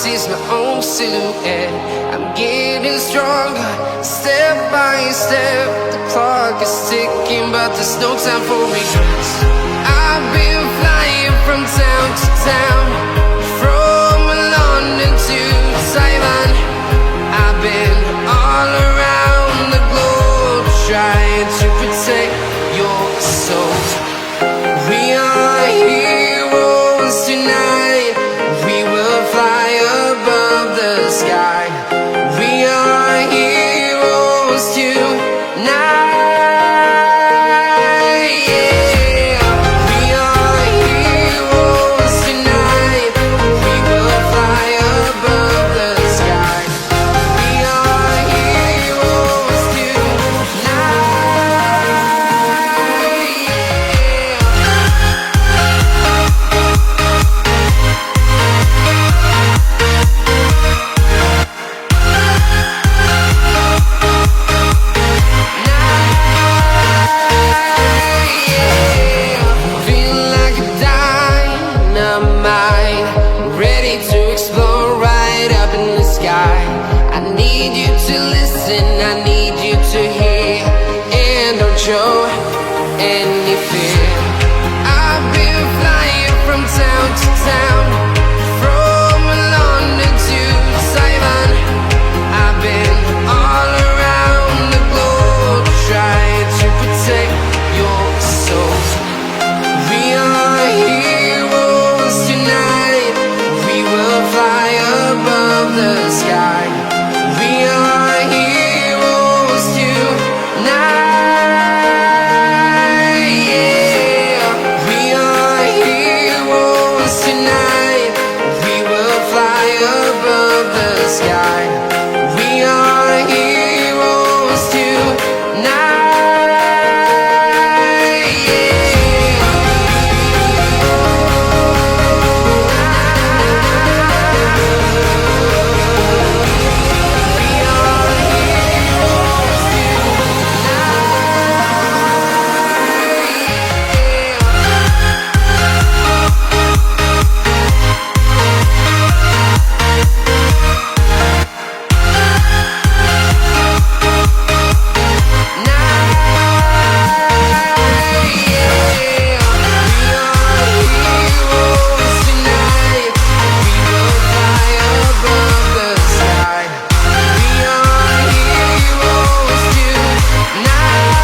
is my own silhouette. I'm getting stronger, step by step. The clock is ticking, but there's no time for regrets. I've been flying from town to town, from London to Taiwan. I've been all around the globe, trying to protect your soul. We are heroes tonight. We will fly above the sky. We are heroes tonight. Yeah. We are heroes tonight. We will fly above the sky. We are heroes tonight. Feeling like a dynamite, ready to explode right up in the sky. I need you to listen, I need you to hear.